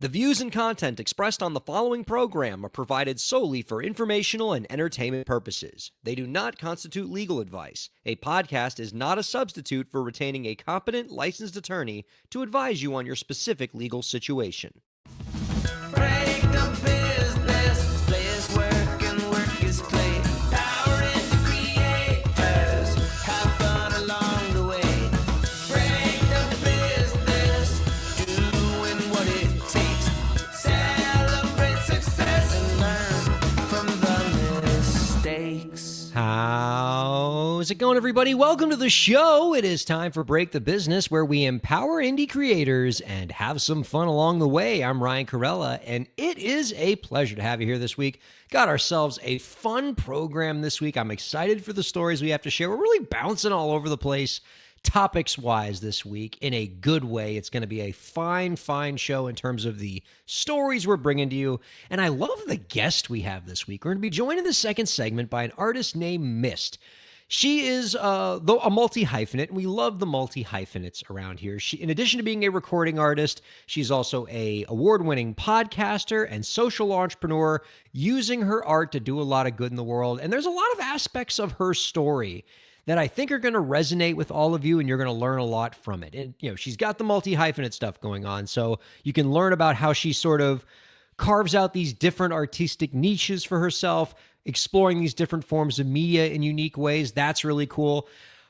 The views and content expressed on the following program are provided solely for informational and entertainment purposes. They do not constitute legal advice. A podcast is not a substitute for retaining a competent, licensed attorney to advise you on your specific legal situation. Break the business, play is work and work is play. Power in the creators, have fun along the way. Break the business, doing what it takes. Celebrate success and learn from the mistakes. How's it going, everybody? Welcome to the show. It is time for Break the Business, where we empower indie creators and have some fun along the way. I'm Ryan Kairalla, and it is a pleasure to have you here this week. Got ourselves a fun program this week. I'm excited for the stories we have to share. We're really bouncing all over the place, topics-wise this week, in a good way. It's going to be a fine show in terms of the stories we're bringing to you. And I love the guest we have this week. We're going to be joined in the second segment by an artist named Mist. She is a multi-hyphenate, and we love the multi-hyphenates around here. She, in addition to being a recording artist, she's also a award-winning podcaster and social entrepreneur, using her art to do a lot of good in the world. And there's a lot of aspects of her story that I think are going to resonate with all of you, and you're going to learn a lot from it. And, you know, she's got the multi-hyphenate stuff going on, so you can learn about how she sort of carves out these different artistic niches for herself, exploring these different forms of media in unique ways. That's really cool.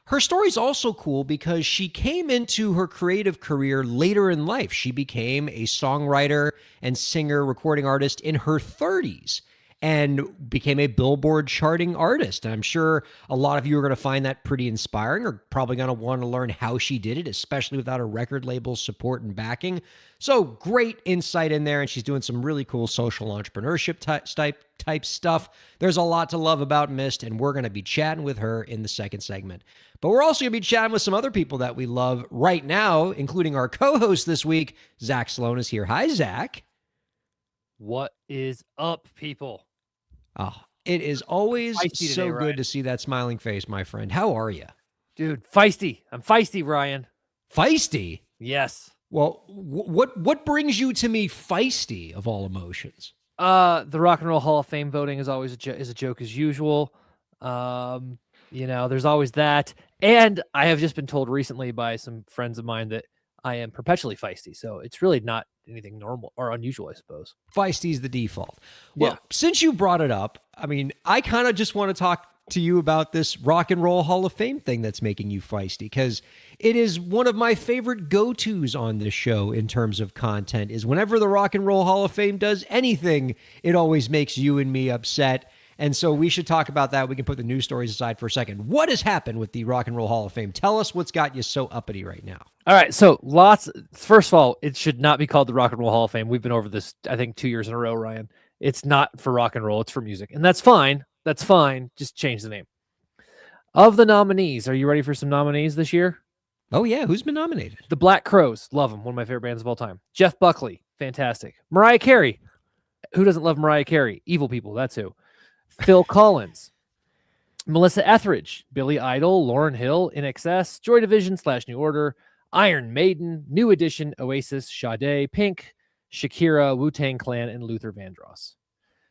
Her story's also cool because she came into her creative career later in life. She became a songwriter and singer, recording artist in her 30s. And became a Billboard charting artist. And I'm sure a lot of you are going to find that pretty inspiring, or probably going to want to learn how she did it, especially without a record label's support and backing. So great insight in there, and she's doing some really cool social entrepreneurship type stuff. There's a lot to love about Mist, and we're going to be chatting with her in the second segment. But we're also going to be chatting with some other people that we love right now, including our co-host this week. Zach Sloan is here. Hi, Zach. What is up, people? Oh, it is always Feisty so today, good Ryan. to see that smiling face, my friend. How are you? Dude, feisty. I'm feisty, Ryan. Feisty? Yes. Well, what brings you to me feisty of all emotions? The Rock and Roll Hall of Fame voting is always a joke as usual. There's always that. And I have just been told recently by some friends of mine that I am perpetually feisty. So it's really not anything normal or unusual, I suppose. Feisty is the default. Well, Yeah. since you brought it up, I mean, I kind of just want to talk to you about this Rock and Roll Hall of Fame thing that's making you feisty, because it is one of my favorite go-tos on this show in terms of content. Is whenever the Rock and Roll Hall of Fame does anything, it always makes you and me upset. And so we should talk about that. We can put the news stories aside for a second. What has happened with the Rock and Roll Hall of Fame? Tell us what's got you so uppity right now. All right. So first of all, it should not be called the Rock and Roll Hall of Fame. We've been over this, I think, 2 years in a row, Ryan. It's not for rock and roll. It's for music. And that's fine. That's fine. Just change the name. Of the nominees, are you ready for some nominees this year? Oh, yeah. Who's been nominated? The Black Crowes. Love them. One of my favorite bands of all time. Jeff Buckley. Fantastic. Mariah Carey. Who doesn't love Mariah Carey? Evil people. That's who. Phil Collins. Melissa Etheridge. Billy Idol. Lauryn Hill. INXS. Joy Division / New Order. Iron Maiden. New Edition. Oasis. Sade. Pink. Shakira. Wu-Tang Clan. And Luther Vandross.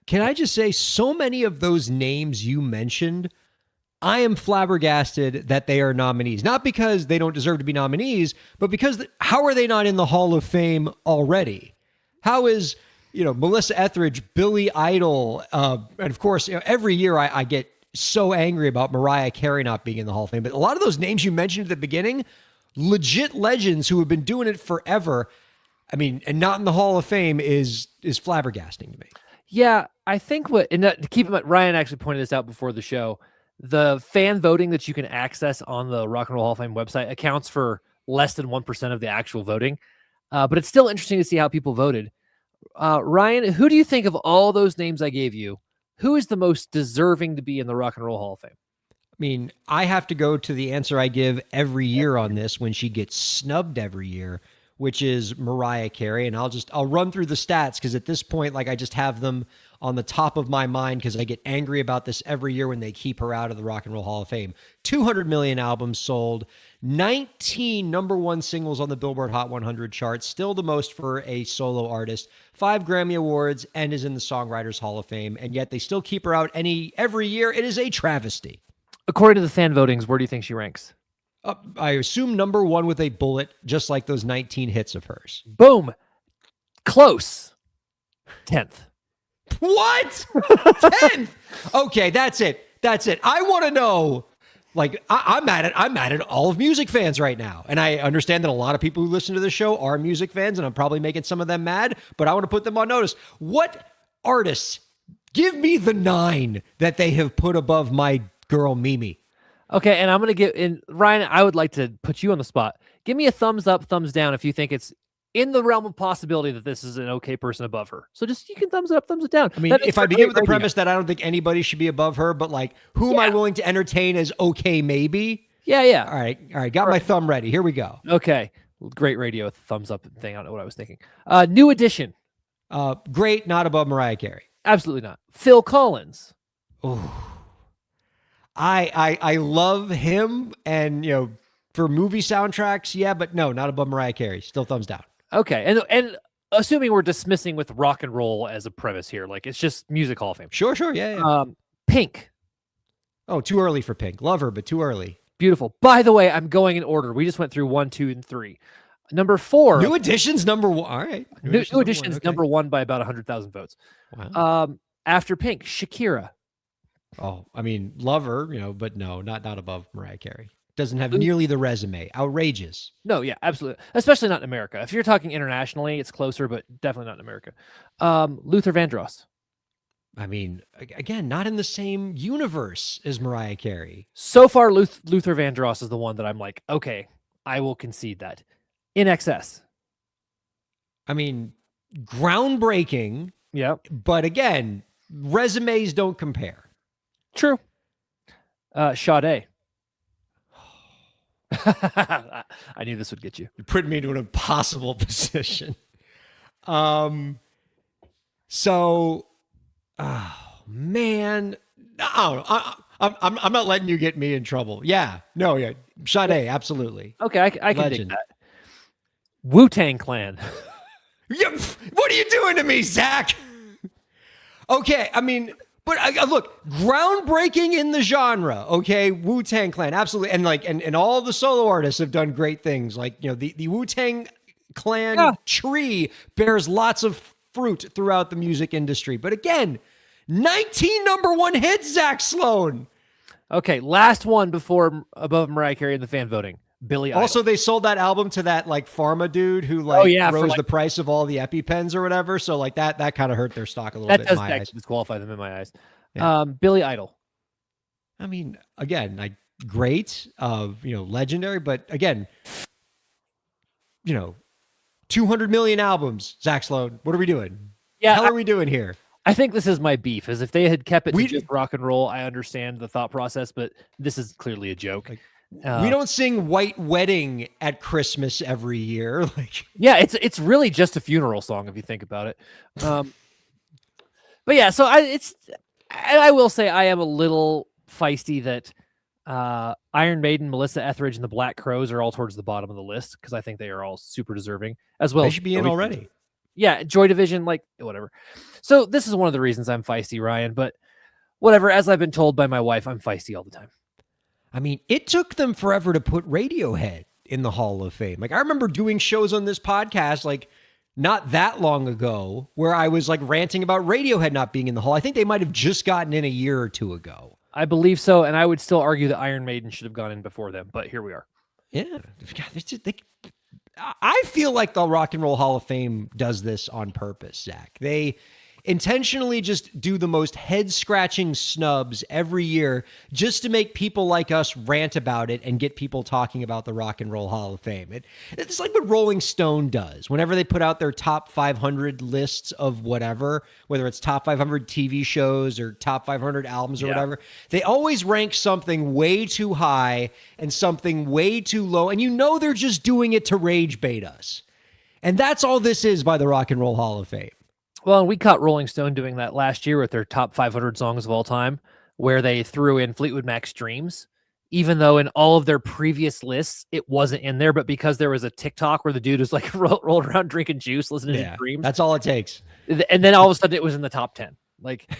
Can I just say, so many of those names you mentioned, I am flabbergasted that they are nominees. Not because they don't deserve to be nominees, but because how are they not in the Hall of Fame already? How is, Melissa Etheridge, Billy Idol, and of course, every year I get so angry about Mariah Carey not being in the Hall of Fame. But a lot of those names you mentioned at the beginning, legit legends who have been doing it forever, I mean, and not in the Hall of Fame is flabbergasting to me. Yeah, I think keep in mind, Ryan actually pointed this out before the show. The fan voting that you can access on the Rock and Roll Hall of Fame website accounts for less than 1% of the actual voting. But it's still interesting to see how people voted. Ryan, who do you think of all those names I gave you, who is the most deserving to be in the Rock and Roll Hall of Fame? I mean, I have to go to the answer I give every year on this when she gets snubbed every year, which is Mariah Carey. And I'll run through the stats because at this point, like I just have them on the top of my mind because I get angry about this every year when they keep her out of the Rock and Roll Hall of Fame. 200 million albums sold, 19 number one singles on the Billboard Hot 100 charts, still the most for a solo artist, 5 Grammy Awards, and is in the Songwriters Hall of Fame. And yet they still keep her out every year. It is a travesty. According to the fan votings, where do you think she ranks? I assume number one with a bullet, just like those 19 hits of hers. Boom. Close. 10th. What? 10th? Okay, that's it. I want to know. Like, I'm mad at all of music fans right now. And I understand that a lot of people who listen to the show are music fans, and I'm probably making some of them mad, but I want to put them on notice. What artists, give me the 9 that they have put above my girl Mimi? Okay, and I'm going to give in Ryan, I would like to put you on the spot. Give me a thumbs up, thumbs down if you think it's in the realm of possibility that this is an okay person above her. So just you can thumbs it up, thumbs it down. I mean, if I begin with the premise that I don't think anybody should be above her, but like, who am I willing to entertain as okay, maybe? Yeah. All right. Got my thumb ready. Here we go. Okay. Great radio thumbs up thing. I don't know what I was thinking. New Edition. Great, not above Mariah Carey. Absolutely not. Phil Collins. Oh, I love him, and for movie soundtracks, yeah, but no, not above Mariah Carey. Still thumbs down. Okay, and assuming we're dismissing with rock and roll as a premise here, like it's just music Hall of Fame. Sure, yeah. Pink. Oh, too early for Pink. Love her, but too early. Beautiful. By the way, I'm going in order. We just went through 1, 2, and 3. Number 4. New Edition's number 1. All right. New Edition's number 1 by about 100,000 votes. Wow. After Pink, Shakira. Oh, I mean, love her, but no, not above Mariah Carey. Doesn't have nearly the resume. Outrageous. No, yeah, absolutely. Especially not in America. If you're talking internationally, it's closer, but definitely not in America. Luther Vandross. I mean, again, not in the same universe as Mariah Carey. So far, Luther Vandross is the one that I'm like, okay, I will concede that. In excess. I mean, groundbreaking. Yeah. But again, resumes don't compare. True. Sade. I knew this would get you. You're putting me into an impossible position. So, oh man, I'm not letting you get me in trouble. Yeah, no, yeah, Sade, absolutely. Okay, I can dig that. Wu-Tang Clan. What are you doing to me, Zach? Okay, I mean, but look, groundbreaking in the genre. Okay, Wu-Tang Clan, absolutely, and all the solo artists have done great things. Like the Wu-Tang Clan tree bears lots of fruit throughout the music industry. But again, 19 number 1 hits, Zach Sloan. Okay, last one before above Mariah Carey in the fan voting. Billy Idol. Also, they sold that album to that pharma dude who rose the price of all the EpiPens or whatever. So that kind of hurt their stock a little bit. That does actually disqualify them in my eyes. Yeah. Billy Idol. I mean, again, great, legendary, but again, 200 million albums. Zach Sloan, what are we doing? Yeah, How are we doing here? I think this is my beef. Is if they had kept it to just rock and roll, I understand the thought process, but this is clearly a joke. We don't sing White Wedding at Christmas every year. Yeah, it's really just a funeral song if you think about it. But yeah, so I will say I am a little feisty that Iron Maiden, Melissa Etheridge, and the Black Crowes are all towards the bottom of the list because I think they are all super deserving as well. They should be in already. Yeah, Joy Division, whatever. So this is one of the reasons I'm feisty, Ryan. But whatever, as I've been told by my wife, I'm feisty all the time. I mean, it took them forever to put Radiohead in the Hall of Fame. I remember doing shows on this podcast, not that long ago, where I was ranting about Radiohead not being in the Hall. I think they might have just gotten in a year or two ago. I believe so, and I would still argue that Iron Maiden should have gone in before them, but here we are. Yeah. I feel like the Rock and Roll Hall of Fame does this on purpose, Zach. They intentionally just do the most head-scratching snubs every year just to make people like us rant about it and get people talking about the Rock and Roll Hall of Fame. It's like what Rolling Stone does. Whenever they put out their top 500 lists of whatever, whether it's top 500 TV shows or top 500 albums or whatever, they always rank something way too high and something way too low. And they're just doing it to rage bait us. And that's all this is by the Rock and Roll Hall of Fame. Well, and we caught Rolling Stone doing that last year with their top 500 songs of all time, where they threw in Fleetwood Mac's Dreams, even though in all of their previous lists, it wasn't in there. But because there was a TikTok where the dude was like rolled around drinking juice, listening to Dreams. That's all it takes. And then all of a sudden it was in the top 10. Like,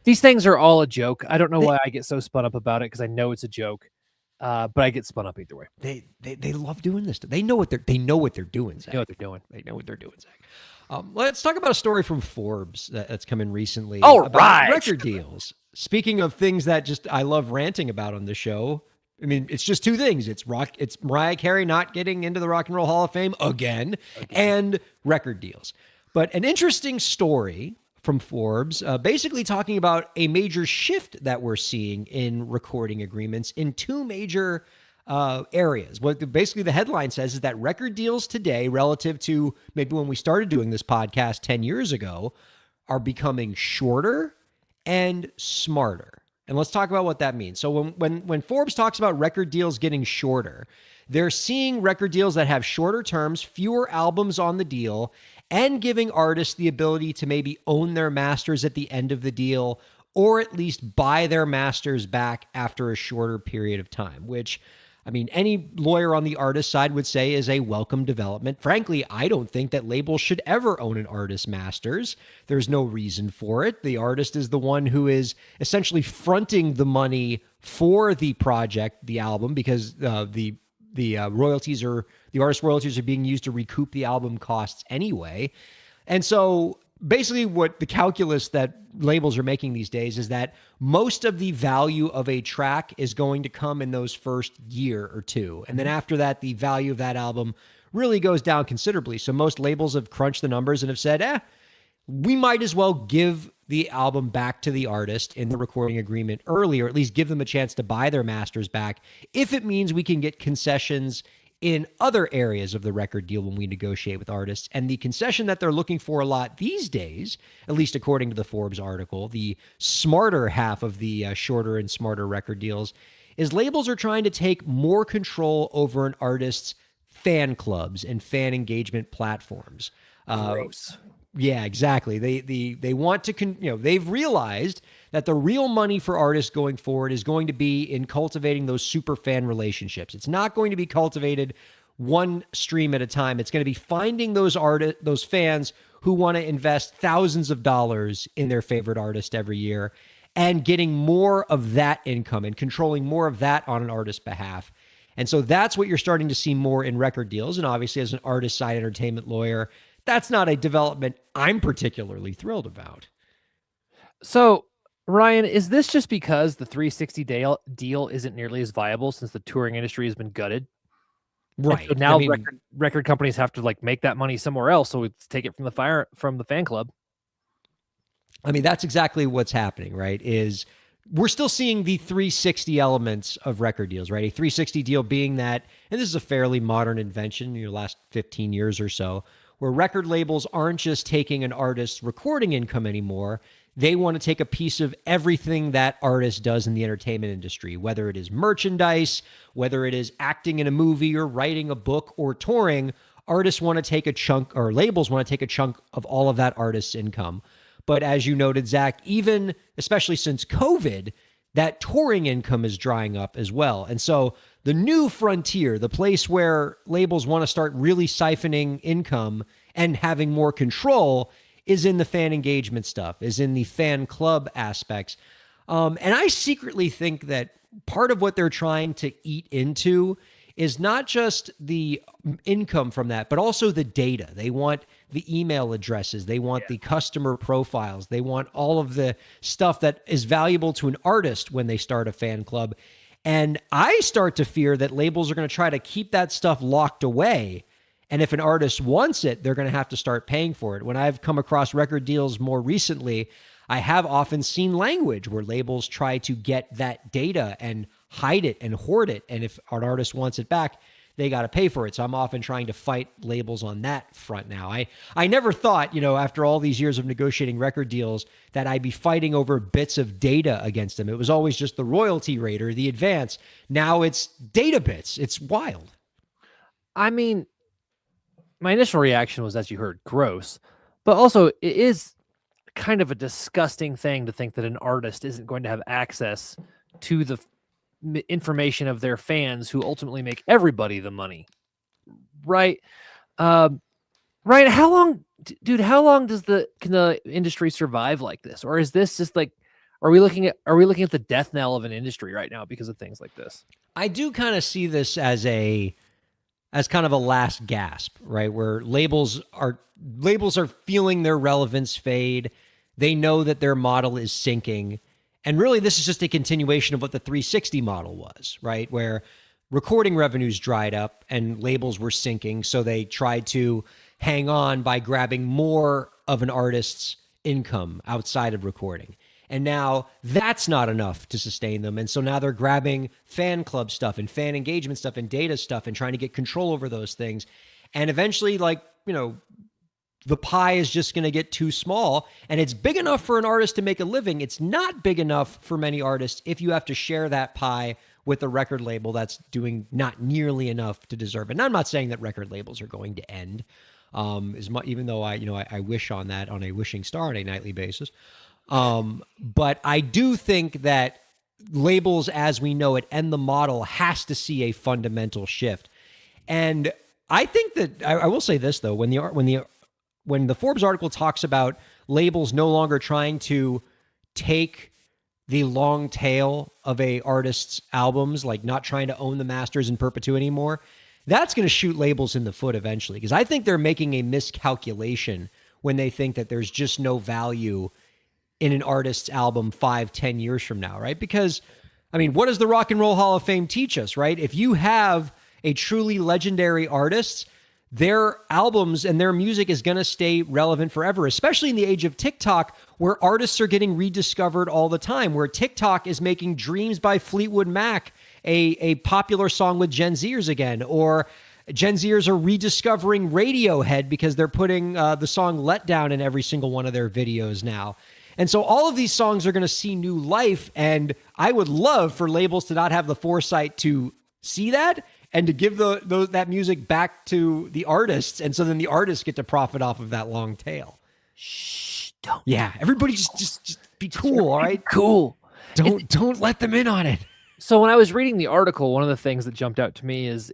these things are all a joke. I don't know why I get so spun up about it, because I know it's a joke. But I get spun up either way. They love doing this. They know what they're doing, Zach. They know what they're doing. They know what they're doing, Zach. Let's talk about a story from Forbes that's come in recently. All about right. record deals. Speaking of things that just I love ranting about on the show. I mean, it's just two things. It's Mariah Carey not getting into the Rock and Roll Hall of Fame again, and record deals. But an interesting story from Forbes, basically talking about a major shift that we're seeing in recording agreements in two major areas. What basically the headline says is that record deals today, relative to maybe when we started doing this podcast 10 years ago, are becoming shorter and smarter. And let's talk about what that means. So when Forbes talks about record deals getting shorter, they're seeing record deals that have shorter terms, fewer albums on the deal, and giving artists the ability to maybe own their masters at the end of the deal, or at least buy their masters back after a shorter period of time, which, I mean, any lawyer on the artist side would say is a welcome development. Frankly, I don't think that labels should ever own an artist's masters. There's no reason for it. The artist is the one who is essentially fronting the money for the project, the album, because the royalties are, the artist royalties are being used to recoup the album costs anyway. And so basically what the calculus that labels are making these days is that most of the value of a track is going to come in those first year or two. And then after that, the value of that album really goes down considerably. So most labels have crunched the numbers and have said, we might as well give the album back to the artist in the recording agreement early, or at least give them a chance to buy their masters back, if it means we can get concessions in other areas of the record deal when we negotiate with artists. And the concession that they're looking for a lot these days, at least according to the Forbes article, the smarter half of the shorter and smarter record deals, is labels are trying to take more control over an artist's fan clubs and fan engagement platforms. Gross. Yeah, exactly. They want to, they've realized that the real money for artists going forward is going to be in cultivating those super fan relationships. It's not going to be cultivated one stream at a time. It's going to be finding those fans who want to invest thousands of dollars in their favorite artist every year and getting more of that income and controlling more of that on an artist's behalf. And so that's what you're starting to see more in record deals. And obviously, as an artist side entertainment lawyer, that's not a development I'm particularly thrilled about. So, Ryan, is this just because the 360 deal isn't nearly as viable since the touring industry has been gutted? Right. So now record companies have to make that money somewhere else, so it's take it from the fan club. I mean, that's exactly what's happening, right? Is we're still seeing the 360 elements of record deals, right? A 360 deal being that, and this is a fairly modern invention in the last 15 years or so, where record labels aren't just taking an artist's recording income anymore. They want to take a piece of everything that artist does in the entertainment industry, whether it is merchandise, whether it is acting in a movie or writing a book or touring. Artists want to take a chunk, or labels want to take a chunk of all of that artist's income. But as you noted, Zach, even especially since COVID, that touring income is drying up as well. And so the new frontier, the place where labels want to start really siphoning income and having more control, is in the fan engagement stuff, is in the fan club aspects. And I secretly think that part of what they're trying to eat into is not just the income from that, but also the data. They want the email addresses. They want the customer profiles. They want all of the stuff that is valuable to an artist when they start a fan club. And I start to fear that labels are going to try to keep that stuff locked away. And if an artist wants it, they're going to have to start paying for it. When I've come across record deals more recently, I have often seen language where labels try to get that data and hide it and hoard it. And if an artist wants it back, they got to pay for it. So I'm often trying to fight labels on that front now. I never thought, after all these years of negotiating record deals, that I'd be fighting over bits of data against them. It was always just the royalty rate or the advance. Now it's data bits. It's wild. I mean, my initial reaction was, as you heard, gross, but also it is kind of a disgusting thing to think that an artist isn't going to have access to the information of their fans who ultimately make everybody the money, right? Ryan, how long, dude, how long can the industry survive like this? Or is this just like, are we looking at the death knell of an industry right now because of things like this? I do kind of see this as kind of a last gasp, right? Where labels are feeling their relevance fade. They know that their model is sinking. And really, this is just a continuation of what the 360 model was, right? Where recording revenues dried up and labels were sinking. So they tried to hang on by grabbing more of an artist's income outside of recording. And now that's not enough to sustain them. And so now they're grabbing fan club stuff and fan engagement stuff and data stuff and trying to get control over those things. And eventually, the pie is just going to get too small, and it's big enough for an artist to make a living. It's not big enough for many artists if you have to share that pie with a record label that's doing not nearly enough to deserve it. And I'm not saying that record labels are going to end, even though I wish on that on a wishing star on a nightly basis. But I do think that labels as we know it and the model has to see a fundamental shift. And I think that I will say this though, when the Forbes article talks about labels no longer trying to take the long tail of a artist's albums, like not trying to own the masters in perpetuity anymore, that's going to shoot labels in the foot eventually. Because I think they're making a miscalculation when they think that there's just no value in an artist's album 5-10 years from now, right? Because, I mean, what does the Rock and Roll Hall of Fame teach us, right? If you have a truly legendary artist, their albums and their music is going to stay relevant forever, especially in the age of TikTok, where artists are getting rediscovered all the time, where TikTok is making Dreams by Fleetwood Mac a popular song with Gen Zers again, or Gen Zers are rediscovering Radiohead because they're putting the song Let Down in every single one of their videos now. And so all of these songs are going to see new life, and I would love for labels to not have the foresight to see that and to give that music back to the artists, and so then the artists get to profit off of that long tail. Shh, don't. Yeah, everybody just be cool, all right? Cool. Don't let them in on it. So when I was reading the article, one of the things that jumped out to me is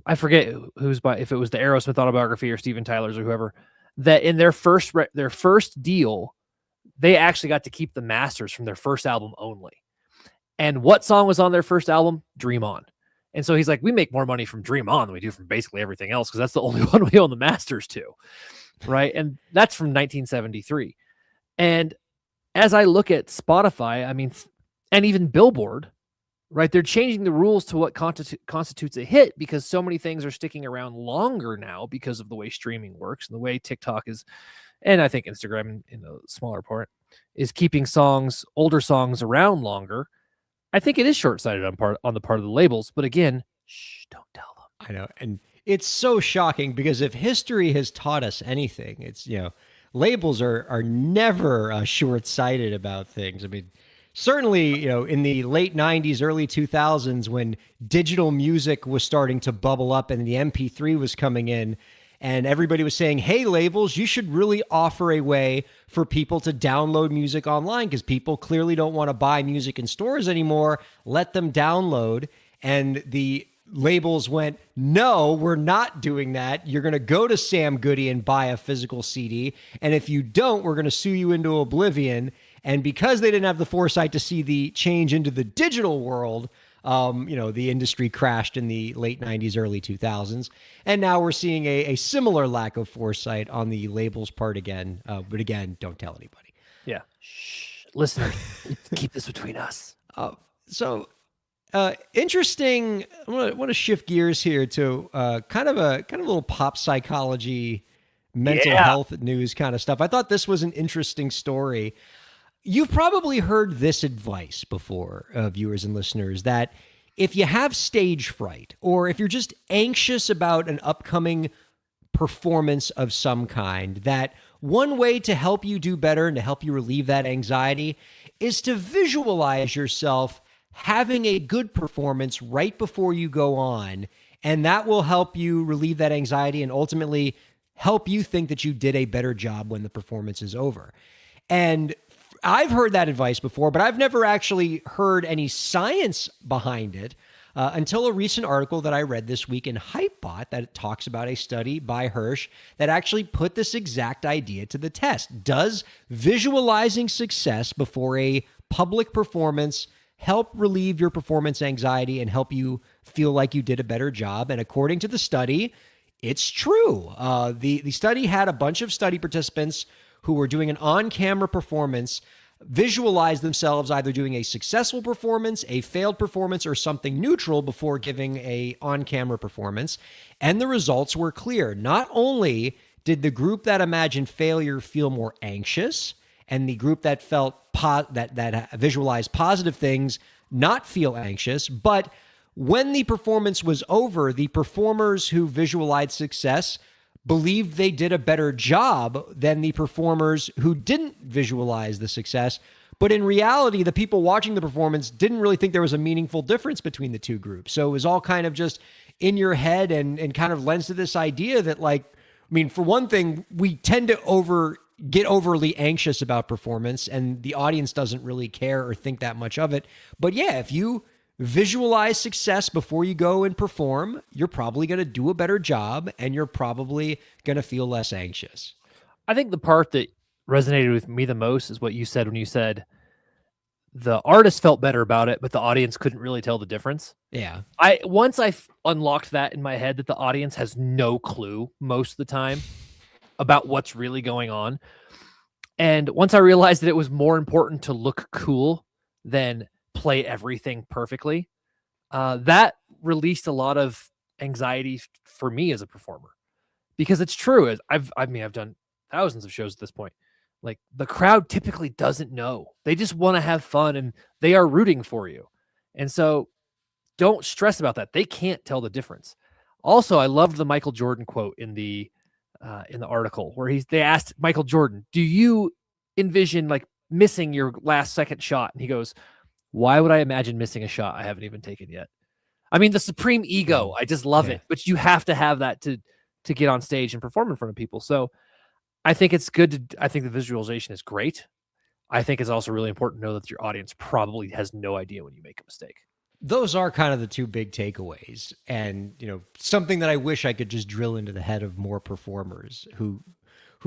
I forget if it was the Aerosmith autobiography or Steven Tyler's or whoever, that in their first deal, they actually got to keep the masters from their first album only. And what song was on their first album? Dream On. And so he's like, we make more money from Dream On than we do from basically everything else because that's the only one we own the masters to, right? And that's from 1973. And as I look at Spotify, I mean, and even Billboard, right, they're changing the rules to what constitutes a hit because so many things are sticking around longer now because of the way streaming works and the way TikTok is, and I think Instagram in a smaller part, is keeping older songs around longer. I think it is short-sighted on the part of the labels, but again, shh, don't tell them. I know, and it's so shocking because if history has taught us anything, it's labels are never short-sighted about things. I mean, certainly in the late '90s, early 2000s, when digital music was starting to bubble up and the MP3 was coming in, and everybody was saying, hey, labels, you should really offer a way for people to download music online because people clearly don't want to buy music in stores anymore. Let them download. And the labels went, no, we're not doing that. You're going to go to Sam Goody and buy a physical CD. And if you don't, we're going to sue you into oblivion. And because they didn't have the foresight to see the change into the digital world, the industry crashed in the late 90s, early 2000s. And now we're seeing a similar lack of foresight on the label's part again. But again, don't tell anybody. Yeah. Shh. Listeners, keep this between us. Interesting. I want to shift gears here to kind of a little pop psychology, mental health news kind of stuff. I thought this was an interesting story. You've probably heard this advice before, viewers and listeners, that if you have stage fright or if you're just anxious about an upcoming performance of some kind, that one way to help you do better and to help you relieve that anxiety is to visualize yourself having a good performance right before you go on And that will help you relieve that anxiety and ultimately help you think that you did a better job when the performance is over. And I've heard that advice before, but I've never actually heard any science behind it until a recent article that I read this week in Hypebot that talks about a study by Hirsch that actually put this exact idea to the test. Does visualizing success before a public performance help relieve your performance anxiety and help you feel like you did a better job? And according to the study, it's true. The study had a bunch of study participants who were doing an on-camera performance visualize themselves either doing a successful performance, a failed performance, or something neutral before giving a on-camera performance. And the results were clear. Not only did the group that imagined failure feel more anxious, and the group that felt that visualized positive things not feel anxious, but when the performance was over, the performers who visualized success believed they did a better job than the performers who didn't visualize the success. But in reality, the people watching the performance didn't really think there was a meaningful difference between the two groups. So it was all kind of just in your head and kind of lends to this idea that, like, I mean, for one thing, we tend to get overly anxious about performance, and the audience doesn't really care or think that much of it. But yeah, if you visualize success before you go and perform, you're probably going to do a better job and you're probably going to feel less anxious. I think the part that resonated with me the most is what you said when you said the artist felt better about it, but the audience couldn't really tell the difference. Yeah. Once I unlocked that in my head, that the audience has no clue most of the time about what's really going on. And once I realized that it was more important to look cool than play everything perfectly, that released a lot of anxiety for me as a performer, because it's true. I've done thousands of shows at this point. Like, the crowd typically doesn't know. They just want to have fun and they are rooting for you. And so don't stress about that. They can't tell the difference. Also, I loved the Michael Jordan quote in the article where they asked Michael Jordan, do you envision like missing your last second shot? And he goes, why would I imagine missing a shot I haven't even taken yet? I mean, the supreme ego, I just love it. But you have to have that to get on stage and perform in front of people. So I think it's good. I think the visualization is great. I think it's also really important to know that your audience probably has no idea when you make a mistake. Those are kind of the two big takeaways. And, you know, something that I wish I could just drill into the head of more performers who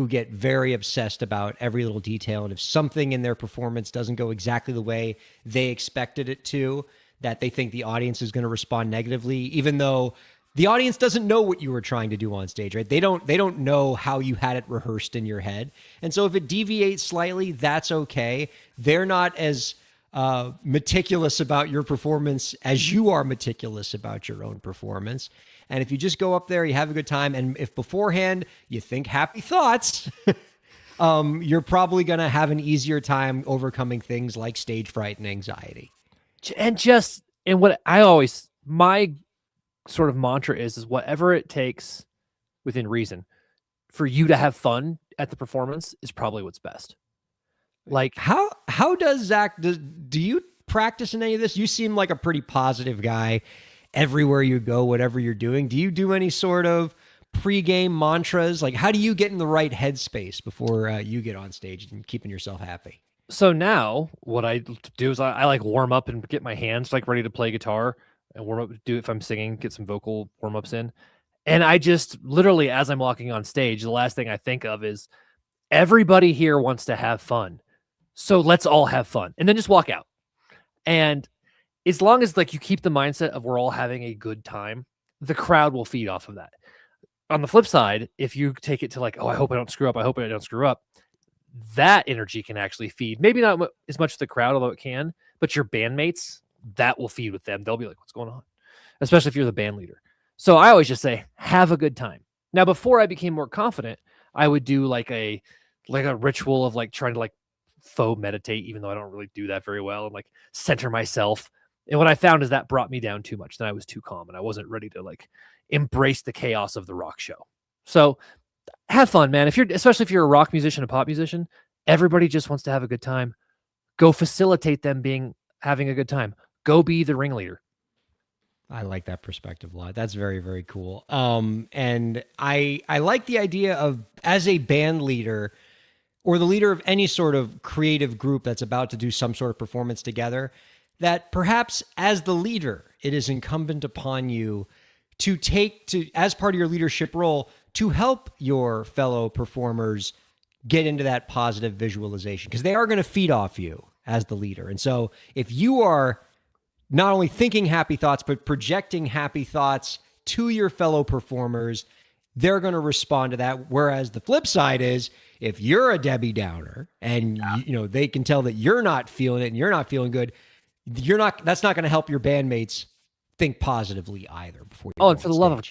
get very obsessed about every little detail. And if something in their performance doesn't go exactly the way they expected it to, that they think the audience is going to respond negatively, even though the audience doesn't know what you were trying to do on stage, right? They don't know how you had it rehearsed in your head. And so if it deviates slightly, that's okay. They're not as meticulous about your performance as you are meticulous about your own performance. And if you just go up there, you have a good time, and if beforehand you think happy thoughts, you're probably going to have an easier time overcoming things like stage fright and anxiety. And what I always, my sort of mantra is whatever it takes within reason for you to have fun at the performance is probably what's best. Like, how does Zach, do you practice in any of this? You seem like a pretty positive guy everywhere you go, whatever you're doing. Do you do any sort of pre-game mantras? Like, how do you get in the right headspace before you get on stage and keeping yourself happy? So now what I do is I like warm up and get my hands like ready to play guitar and warm up, do if I'm singing, get some vocal warm-ups in. And I just literally, as I'm walking on stage, the last thing I think of is everybody here wants to have fun. So let's all have fun, and then just walk out. And as long as like you keep the mindset of we're all having a good time, the crowd will feed off of that. On the flip side, if you take it to like, oh, I hope I don't screw up, I hope I don't screw up, that energy can actually feed, maybe not as much the crowd, although it can, but your bandmates, that will feed with them. They'll be like, what's going on? Especially if you're the band leader. So I always just say, have a good time. Now, before I became more confident, I would do like a ritual of like trying to like faux meditate, even though I don't really do that very well, and like center myself. And what I found is that brought me down too much. Then I was too calm and I wasn't ready to like embrace the chaos of the rock show. So have fun, man. Especially if you're a rock musician, a pop musician, everybody just wants to have a good time. Go facilitate them having a good time. Go be the ringleader. I like that perspective a lot. That's very, very cool. And I like the idea of, as a band leader or the leader of any sort of creative group that's about to do some sort of performance together, that perhaps as the leader, it is incumbent upon you to as part of your leadership role, to help your fellow performers get into that positive visualization, because they are going to feed off you as the leader. And so if you are not only thinking happy thoughts, but projecting happy thoughts to your fellow performers, they're going to respond to that. Whereas the flip side is, if you're a Debbie Downer and they can tell that you're not feeling it and you're not feeling good, that's not going to help your bandmates think positively either. Before you and for the love of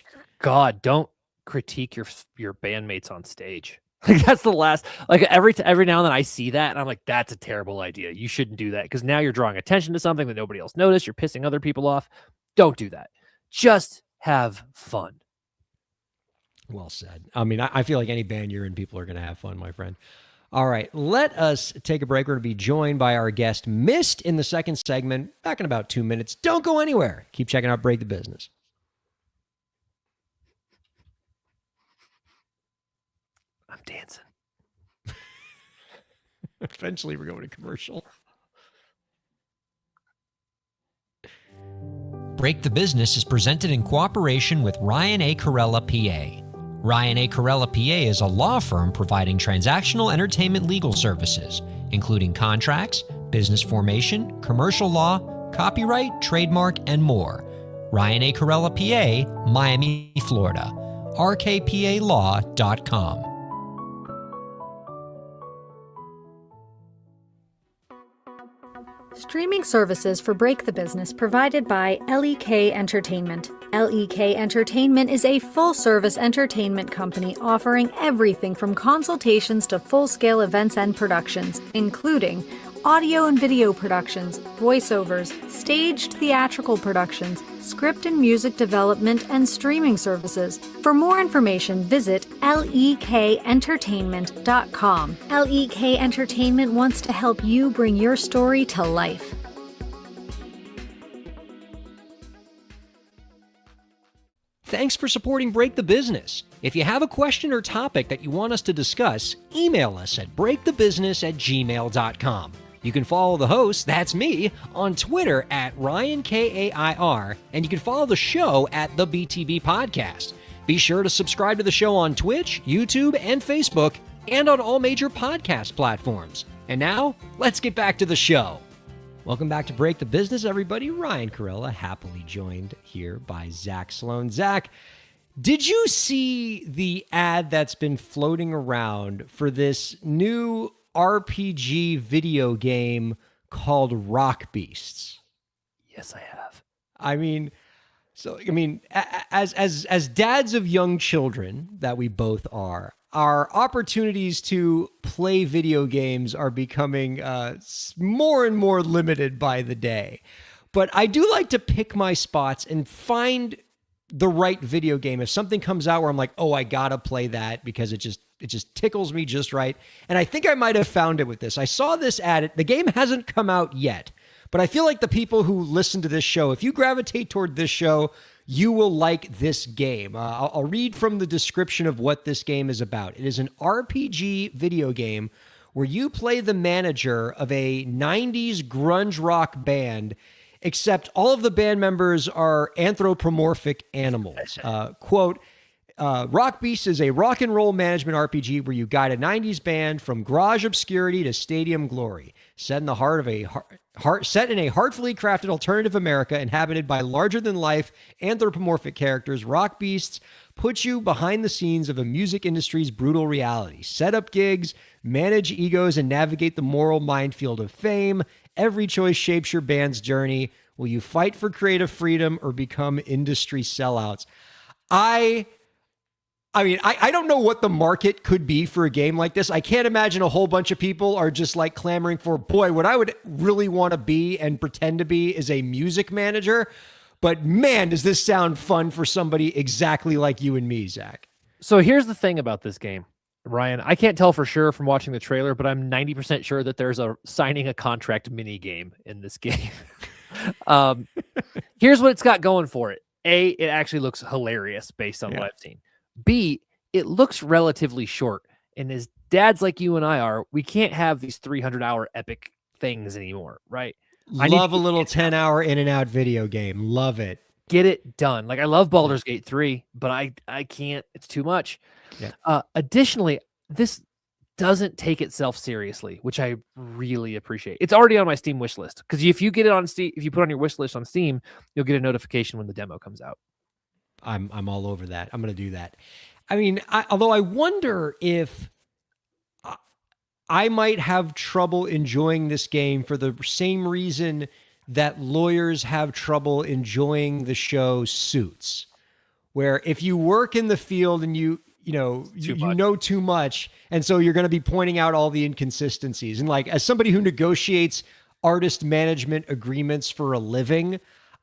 God, don't critique your bandmates on stage. Like, that's the last, like, every now and then I see that and I'm like, that's a terrible idea. You shouldn't do that, because now you're drawing attention to something that nobody else noticed. You're pissing other people off. Don't do that. Just have fun. Well said. I mean, I feel like any band you're in, people are going to have fun, my friend. All right, let us take a break. We're going to be joined by our guest, Mist, in the second segment, back in about 2 minutes. Don't go anywhere. Keep checking out Break the Business. I'm dancing. Eventually, we're going to commercial. Break the Business is presented in cooperation with Ryan A. Kairalla, PA. Ryan A. Kairalla, PA is a law firm providing transactional entertainment legal services, including contracts, business formation, commercial law, copyright, trademark, and more. Ryan A. Kairalla, PA, Miami, Florida. rkpalaw.com. Streaming services for Break the Business provided by LEK Entertainment. LEK Entertainment is a full-service entertainment company offering everything from consultations to full-scale events and productions, including audio and video productions, voiceovers, staged theatrical productions, script and music development, and streaming services. For more information, visit lekentertainment.com. LEK Entertainment wants to help you bring your story to life. Thanks for supporting Break the Business. If you have a question or topic that you want us to discuss, email us at breakthebusiness@gmail.com. You can follow the host, that's me, on Twitter at Ryan Kair, and you can follow the show at the BTB Podcast. Be sure to subscribe to the show on Twitch, YouTube, and Facebook, and on all major podcast platforms. And now, let's get back to the show. Welcome back to Break the Business, everybody. Ryan Kairalla, happily joined here by Zach Sloan. Zach, did you see the ad that's been floating around for this new RPG video game called Rock Beasts? Yes, I have. I mean, as dads of young children that we both are, our opportunities to play video games are becoming more and more limited by the day. But I do like to pick my spots and find the right video game. If something comes out where I'm like, oh, I gotta play that because it just tickles me just right. And I think I might have found it with this. I saw this ad. The game hasn't come out yet, but I feel like the people who listen to this show, if you gravitate toward this show, you will like this game. I'll read from the description of what this game is about. It is an RPG video game where you play the manager of a 90s grunge rock band, except all of the band members are anthropomorphic animals. Quote, Rock Beast is a rock and roll management RPG where you guide a 90s band from garage obscurity to stadium glory, set in the heart of a set in a heartfully crafted alternative America inhabited by larger than life anthropomorphic characters. Rock Beasts puts you behind the scenes of a music industry's brutal reality. Set up gigs, manage egos, and navigate the moral minefield of fame. Every choice shapes your band's journey. Will you fight for creative freedom or become industry sellouts? I mean, I don't know what the market could be for a game like this. I can't imagine a whole bunch of people are just like clamoring for, boy, what I would really want to be and pretend to be is a music manager. But man, does this sound fun for somebody exactly like you and me, Zach. So here's the thing about this game, Ryan. I can't tell for sure from watching the trailer, but I'm 90% sure that there's a signing a contract mini game in this game. Here's what it's got going for it. A, it actually looks hilarious based on what I've seen. B, it looks relatively short. And as dads like you and I are, we can't have these 300-hour epic things anymore, right? Love a little 10-hour in and out video game. Love it. Get it done. Like I love Baldur's Gate 3, but I can't. It's too much. Yeah. Additionally, this doesn't take itself seriously, which I really appreciate. It's already on my Steam wish list because if you get it on Steam, if you put on your wish list on Steam, you'll get a notification when the demo comes out. I'm all over that. I'm going to do that. I mean, although I wonder if I might have trouble enjoying this game for the same reason that lawyers have trouble enjoying the show Suits, where if you work in the field and you know too much, and so you're going to be pointing out all the inconsistencies. And like, as somebody who negotiates artist management agreements for a living,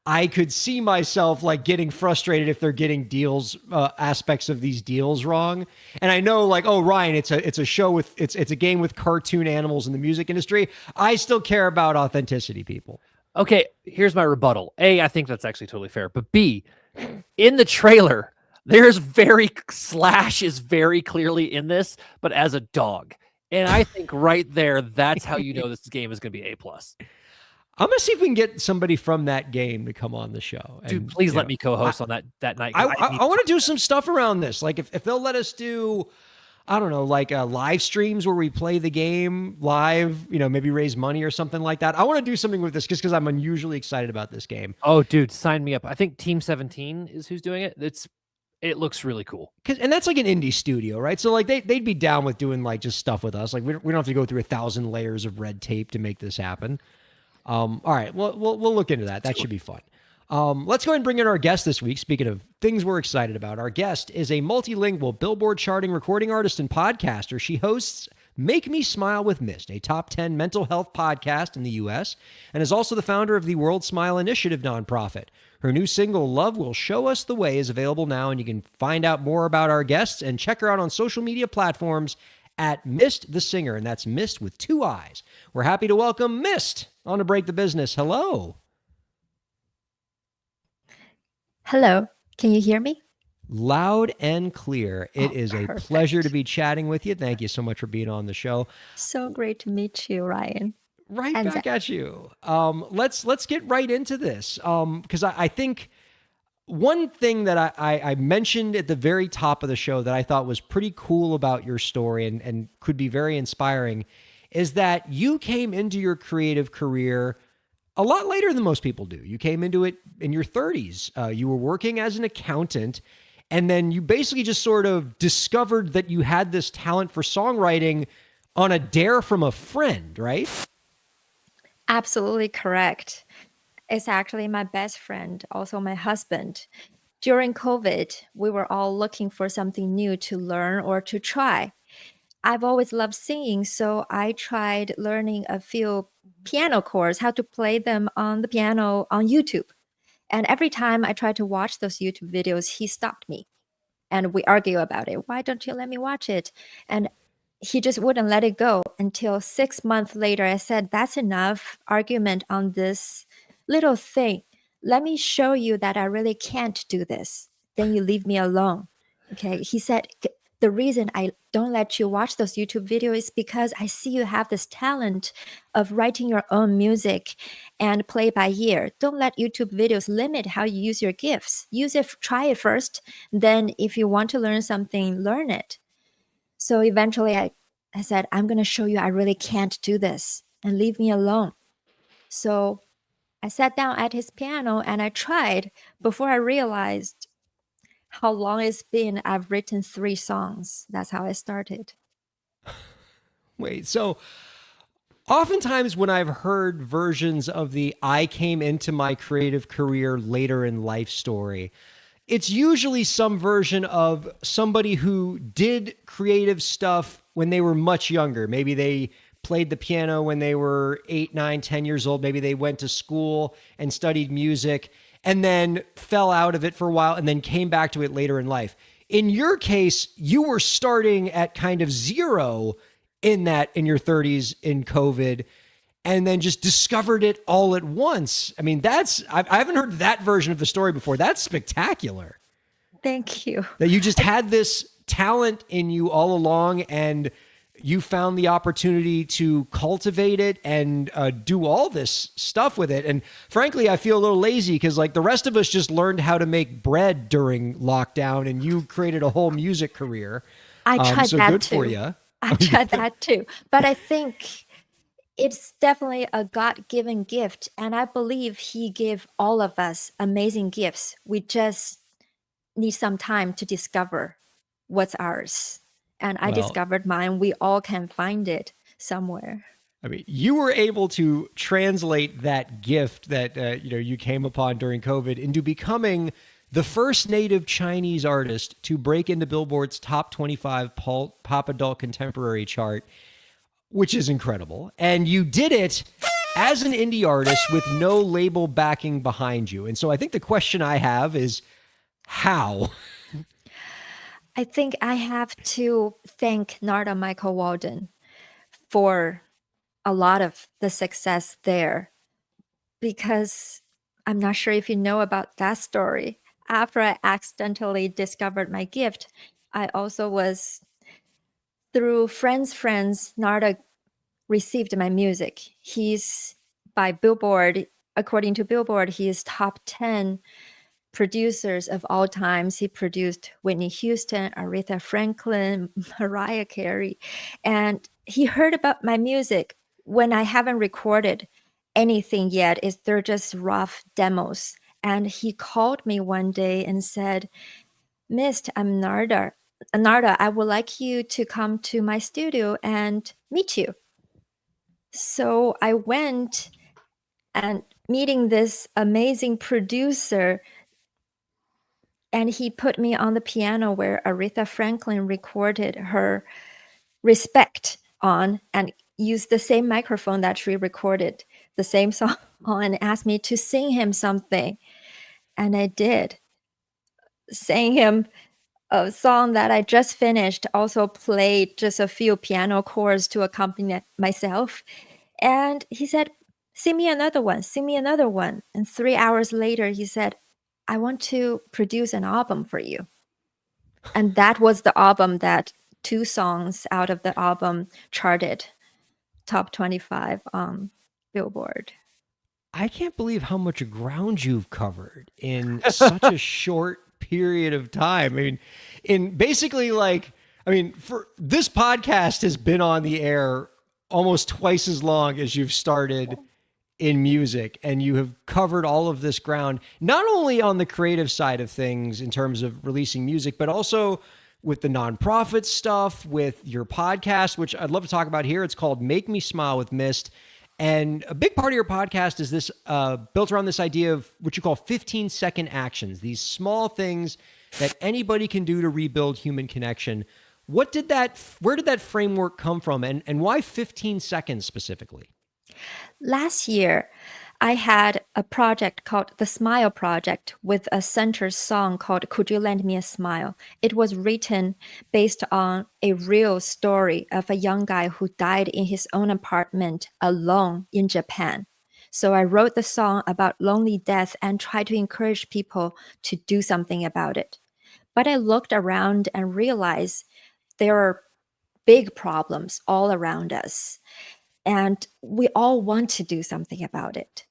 I could see myself like getting frustrated if they're getting deals, aspects of these deals wrong. And I know like, oh, Ryan, it's a show with, it's a game with cartoon animals in the music industry. I still care about authenticity, people. Okay, here's my rebuttal. A, I think that's actually totally fair. But B, in the trailer, Slash is very clearly in this, but as a dog. And I think right there, that's how you know this game is going to be A+. I'm going to see if we can get somebody from that game to come on the show. Dude, please let me co-host on that night. I want to do some stuff around this. Like if they'll let us do, I don't know, like live streams where we play the game live, maybe raise money or something like that. I want to do something with this just because I'm unusually excited about this game. Oh, dude, sign me up. I think Team 17 is who's doing it. It looks really cool. And that's like an indie studio, right? So like they'd be down with doing like just stuff with us. Like we don't have to go through 1,000 layers of red tape to make this happen. All right, we'll look into that. That should be fun. Let's go ahead and bring in our guest this week. Speaking of things we're excited about, our guest is a multilingual Billboard charting recording artist and podcaster. She hosts Make Me Smile with Mist, a top 10 mental health podcast in the U.S., and is also the founder of the World Smile Initiative nonprofit. Her new single, Love Will Show Us the Way, is available now, and you can find out more about our guests and check her out on social media platforms at Mist the Singer, and that's Mist with 2 I's. We're happy to welcome Mist on To Break the Business. Hello. Hello, can you hear me? Loud and clear. It is a perfect. pleasure to be chatting with you. Thank you so much for being on the show. So great to meet you, Ryan. Right And back at you. Let's get right into this because I think one thing that I mentioned at the very top of the show that I thought was pretty cool about your story and could be very inspiring is that you came into your creative career a lot later than most people do. You came into it in your 30s. You were working as an accountant, and then you basically just sort of discovered that you had this talent for songwriting on a dare from a friend, right? Absolutely correct. It's actually my best friend, also my husband. During COVID, we were all looking for something new to learn or to try. I've always loved singing, so I tried learning a few piano chords, how to play them on the piano on YouTube. And every time I tried to watch those YouTube videos, he stopped me and we argue about it. Why don't you let me watch it? And he just wouldn't let it go until 6 months later. I said, that's enough argument on this little thing. Let me show you that I really can't do this. Then you leave me alone. Okay. He said, the reason I don't let you watch those YouTube videos is because I see you have this talent of writing your own music and play by ear. Don't let YouTube videos limit how you use your gifts. Use it, try it first. Then if you want to learn something, learn it. So eventually I said, I'm going to show you I really can't do this and leave me alone. So I sat down at his piano and I tried. Before I realized how long it's been, I've written 3 songs. That's how I started. Wait, so oftentimes when I've heard versions of the I came into my creative career later in life story, it's usually some version of somebody who did creative stuff when they were much younger. Maybe they played the piano when they were 8, 9, 10 years old. Maybe they went to school and studied music and then fell out of it for a while and then came back to it later in life. In your case, you were starting at kind of zero in your 30s in COVID. and then just discovered it all at once. I mean, I haven't heard that version of the story before. That's spectacular. Thank you. That you just had this talent in you all along, and you found the opportunity to cultivate it and do all this stuff with it. And frankly, I feel a little lazy because like the rest of us just learned how to make bread during lockdown, and you created a whole music career. I tried so that good too. for you. I tried that too. But I think it's definitely a God-given gift. And I believe he gave all of us amazing gifts. We just need some time to discover what's ours. And I Well, discovered mine. We all can find it somewhere. I mean, you were able to translate that gift that you came upon during COVID into becoming the first native Chinese artist to break into Billboard's top 25 pop adult contemporary chart, which is incredible. And you did it as an indie artist with no label backing behind you. And so I think the question I have is how? I think I have to thank Narda Michael Walden for a lot of the success there, because I'm not sure if you know about that story. After I accidentally discovered my gift, I also was, through friends' friends, Narda received my music. He's by Billboard, according to Billboard, he is top 10 producers of all times. He produced Whitney Houston, Aretha Franklin, Mariah Carey. And he heard about my music when I haven't recorded anything yet. They're just rough demos. And he called me one day and said, "Mist, I'm Narda. Narda, I would like you to come to my studio and meet you." So I went, and meeting this amazing producer, and he put me on the piano where Aretha Franklin recorded her Respect on, and used the same microphone that she recorded the same song on, and asked me to sing him something. And I did. Sang him a song that I just finished, also played just a few piano chords to accompany myself. And he said, "Sing me another one, sing me another one." And 3 hours later, he said, "I want to produce an album for you." And that was the album that 2 songs out of the album charted top 25 on Billboard. I can't believe how much ground you've covered in such a short period of time. I mean, in basically for this podcast has been on the air almost twice as long as you've started in music, and you have covered all of this ground, not only on the creative side of things in terms of releasing music, but also with the nonprofit stuff, with your podcast, which I'd love to talk about here. It's called Make Me Smile with Mist. And a big part of your podcast is this built around this idea of what you call 15-second actions, these small things that anybody can do to rebuild human connection. Where did that framework come from, and why 15 seconds specifically? Last year, I had a project called the Smile Project with a center song called Could You Lend Me a Smile? It was written based on a real story of a young guy who died in his own apartment alone in Japan. So I wrote the song about lonely death and tried to encourage people to do something about it. But I looked around and realized there are big problems all around us, and we all want to do something about it,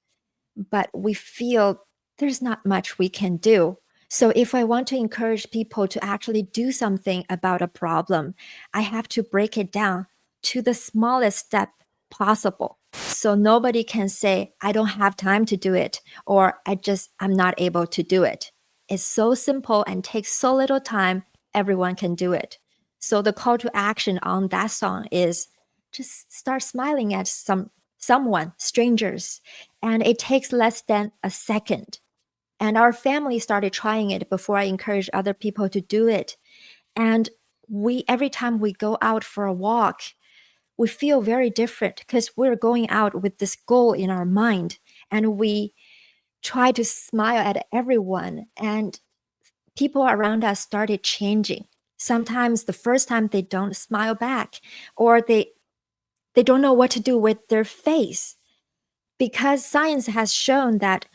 but we feel there's not much we can do. So if I want to encourage people to actually do something about a problem, I have to break it down to the smallest step possible. So nobody can say, "I don't have time to do it," or I'm not able to do it. It's so simple and takes so little time, everyone can do it. So the call to action on that song is just start smiling at someone, strangers. And it takes less than a second. And our family started trying it before I encouraged other people to do it. And every time we go out for a walk, we feel very different because we're going out with this goal in our mind. And we try to smile at everyone. And people around us started changing. Sometimes the first time they don't smile back, or they don't know what to do with their face. because science has shown that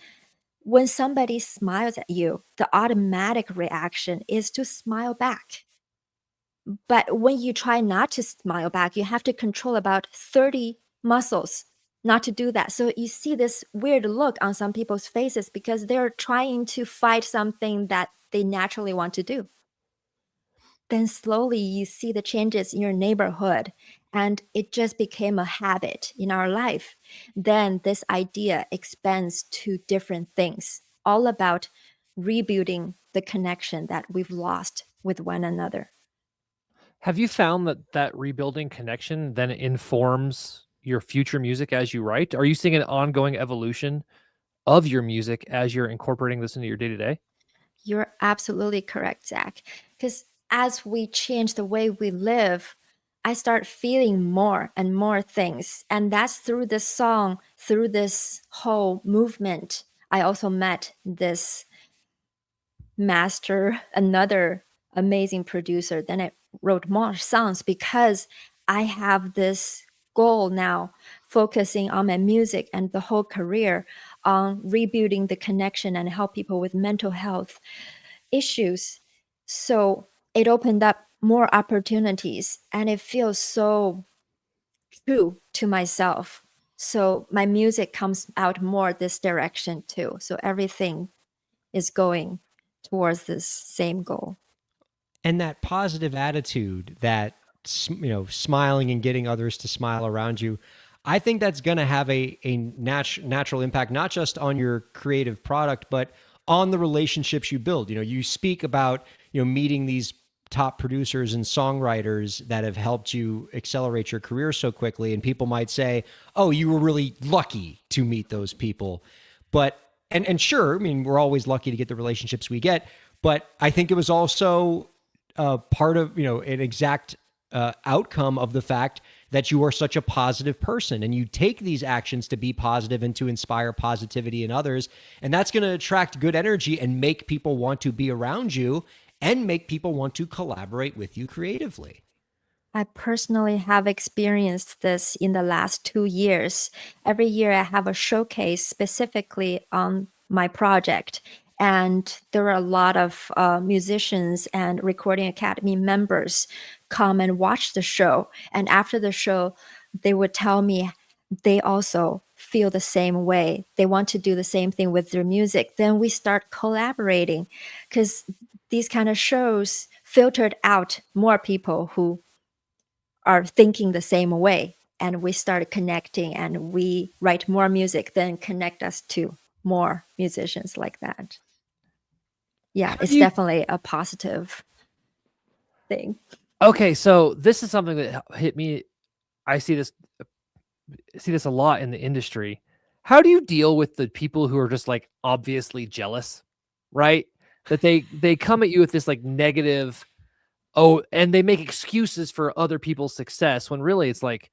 when somebody smiles at you, the automatic reaction is to smile back. But when you try not to smile back, you have to control about 30 muscles not to do that. So you see this weird look on some people's faces because they're trying to fight something that they naturally want to do. Then slowly you see the changes in your neighborhood, and it just became a habit in our life. Then this idea expands to different things, all about rebuilding the connection that we've lost with one another. Have you found that that rebuilding connection then informs your future music as you write? Are you seeing an ongoing evolution of your music as you're incorporating this into your day to day? You're absolutely correct, Zach. Because as we change the way we live, I start feeling more and more things. And that's through this song, through this whole movement. I also met this master, another amazing producer. Then I wrote more songs because I have this goal now, focusing on my music and the whole career on rebuilding the connection and help people with mental health issues. So it opened up more opportunities and it feels so true to myself. So my music comes out more this direction too. So everything is going towards this same goal. And that positive attitude, that smiling and getting others to smile around you, I think that's going to have a natural impact, not just on your creative product, but on the relationships you build. You speak about meeting these top producers and songwriters that have helped you accelerate your career so quickly, and people might say, oh, you were really lucky to meet those people. But and sure, I mean, we're always lucky to get the relationships we get, but I think it was also part of an exact outcome of the fact that you are such a positive person, and you take these actions to be positive and to inspire positivity in others, and that's going to attract good energy and make people want to be around you and make people want to collaborate with you creatively. I personally have experienced this in the last 2 years. Every year I have a showcase specifically on my project. And there are a lot of musicians and Recording Academy members come and watch the show. And after the show, they would tell me they also feel the same way. They want to do the same thing with their music. Then we start collaborating because these kind of shows filtered out more people who are thinking the same way. And we started connecting and we write more music, then connect us to more musicians like that. Yeah, it's definitely a positive thing. Okay, so this is something that hit me. I see this a lot in the industry. How do you deal with the people who are just like obviously jealous, right? That they come at you with this like negative, and they make excuses for other people's success when really it's like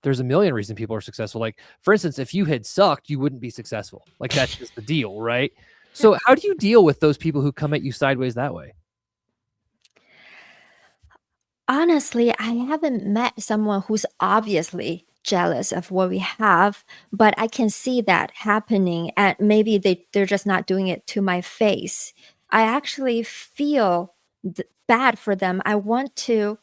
there's a million reasons people are successful. Like, for instance, if you had sucked, you wouldn't be successful. Like, that's just the deal, right? So how do you deal with those people who come at you sideways that way? Honestly, I haven't met someone who's obviously jealous of what we have, but I can see that happening, and maybe they're just not doing it to my face. I actually feel bad for them. I want to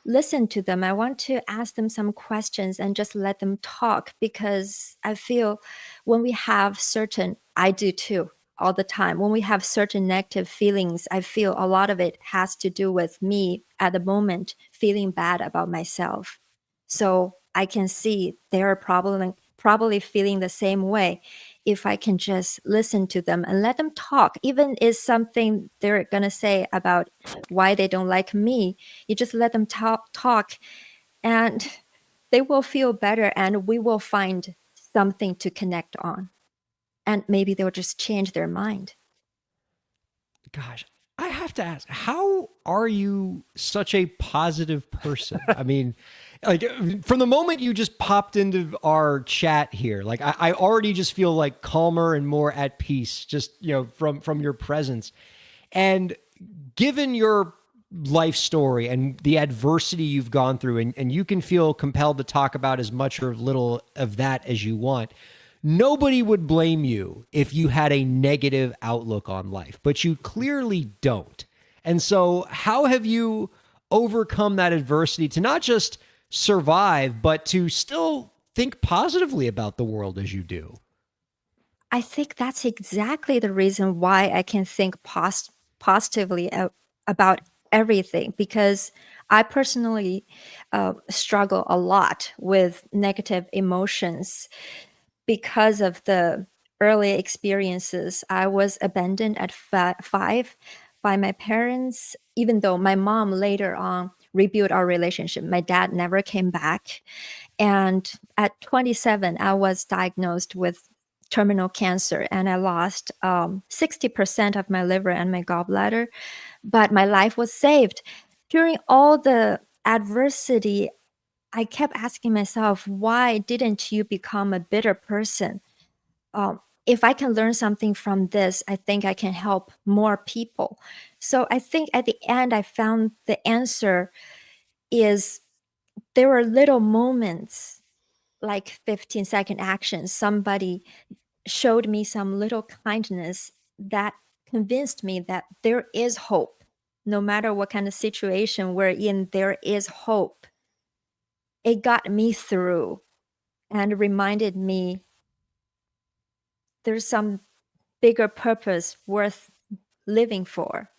listen to them. I want to ask them some questions and just let them talk, because I feel when we have certain, I do too, all the time, when we have certain negative feelings, I feel a lot of it has to do with me at the moment feeling bad about myself. So I can see they're probably feeling the same way. If I can just listen to them and let them talk, even if something they're going to say about why they don't like me, you just let them talk and they will feel better, and we will find something to connect on. And maybe they'll just change their mind. Gosh, I have to ask, how are you such a positive person? I mean, like, from the moment you just popped into our chat here, like I already just feel like calmer and more at peace, just, from your presence. And given your life story and the adversity you've gone through, and you can feel compelled to talk about as much or little of that as you want, nobody would blame you if you had a negative outlook on life, but you clearly don't. And so, how have you overcome that adversity to not just survive, but to still think positively about the world as you do? I think that's exactly the reason why I can think positively about everything, because I personally struggle a lot with negative emotions because of the early experiences. I was abandoned at 5 by my parents, even though my mom later on rebuilt our relationship. My dad never came back. And at 27, I was diagnosed with terminal cancer and I lost 60% of my liver and my gallbladder, but my life was saved. During all the adversity, I kept asking myself, why didn't you become a better person? If I can learn something from this, I think I can help more people. So I think at the end, I found the answer is there were little moments like 15-second actions. Somebody showed me some little kindness that convinced me that there is hope. No matter what kind of situation we're in, there is hope. It got me through and reminded me there's some bigger purpose worth living for.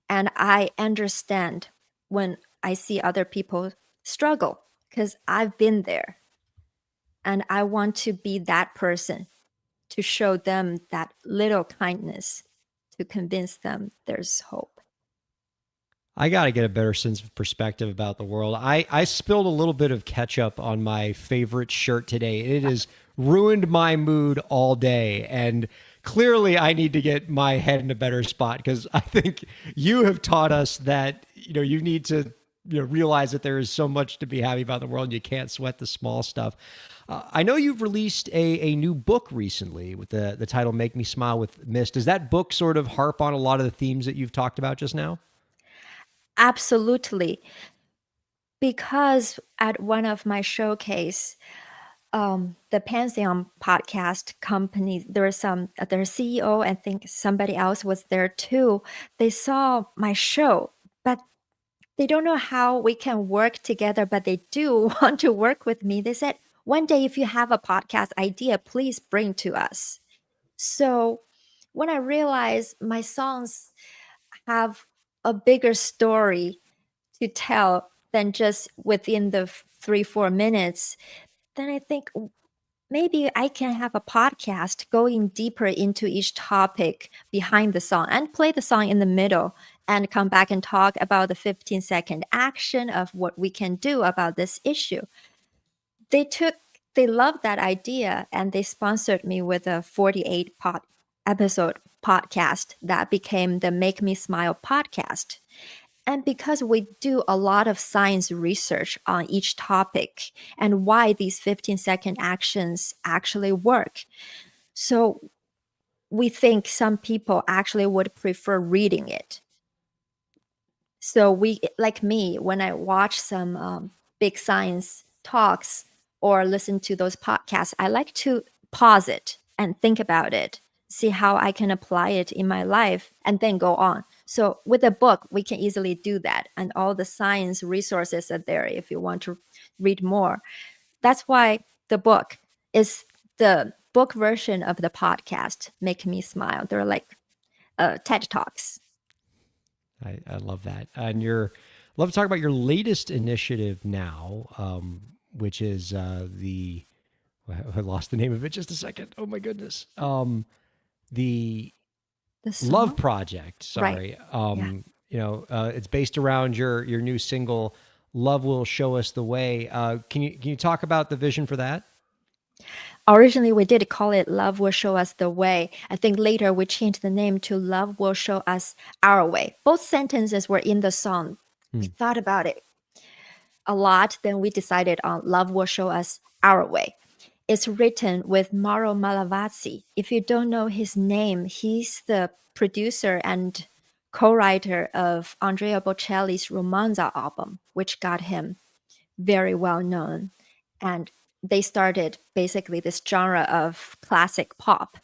And I understand when I see other people struggle because I've been there. And I want to be that person to show them that little kindness to convince them there's hope. I got to get a better sense of perspective about the world. I spilled a little bit of ketchup on my favorite shirt today. It has ruined my mood all day. And clearly I need to get my head in a better spot because I think you have taught us that, you need to realize that there is so much to be happy about in the world and you can't sweat the small stuff. I know you've released a new book recently with the title Make Me Smile with Mist. Does that book sort of harp on a lot of the themes that you've talked about just now? Absolutely. Because at one of my showcase, the Pantheon podcast company, their CEO, I think somebody else was there too. They saw my show, but they don't know how we can work together, but they do want to work with me. They said, one day, if you have a podcast idea, please bring to us. So when I realized my songs have a bigger story to tell than just within the 3-4 minutes, then I think maybe I can have a podcast going deeper into each topic behind the song and play the song in the middle and come back and talk about the 15-second action of what we can do about this issue. They loved that idea and they sponsored me with a 48 episode podcast that became the Make Me Smile podcast. And because we do a lot of science research on each topic and why these 15-second actions actually work. So we think some people actually would prefer reading it. So we, like me, when I watch some big science talks or listen to those podcasts, I like to pause it and think about it, see how I can apply it in my life, and then go on. So with a book, we can easily do that. And all the science resources are there if you want to read more. That's why the book is the book version of the podcast, Make Me Smile. They're like TED Talks. I love that. And love to talk about your latest initiative now, which is I lost the name of it just a second. Oh my goodness. The Love Project. Sorry. Right. It's based around your new single, Love Will Show Us the Way. Can you talk about the vision for that? Originally, we did call it Love Will Show Us the Way. I think later we changed the name to Love Will Show Us Our Way. Both sentences were in the song. We thought about it a lot. Then we decided on Love Will Show Us Our Way. It's written with Mauro Malavazzi. If you don't know his name, he's the producer and co-writer of Andrea Bocelli's Romanza album, which got him very well known. And they started basically this genre of classic pop.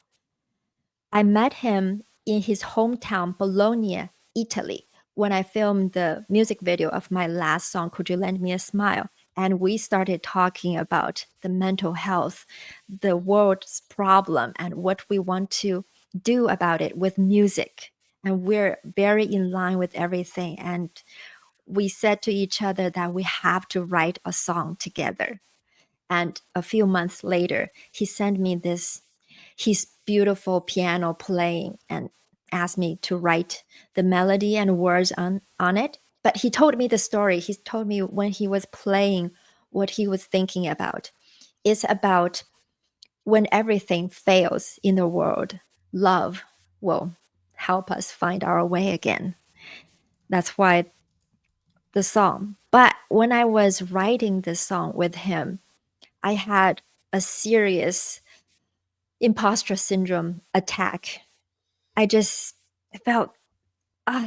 I met him in his hometown, Bologna, Italy, when I filmed the music video of my last song, Could You Lend Me a Smile? And we started talking about the mental health, the world's problem, and what we want to do about it with music. And we're very in line with everything. And we said to each other that we have to write a song together. And a few months later, he sent me his beautiful piano playing and asked me to write the melody and words on it. But he told me the story. He told me when he was playing what he was thinking about. It's about when everything fails in the world, love will help us find our way again. That's why the song. But when I was writing this song with him, I had a serious imposter syndrome attack. I just felt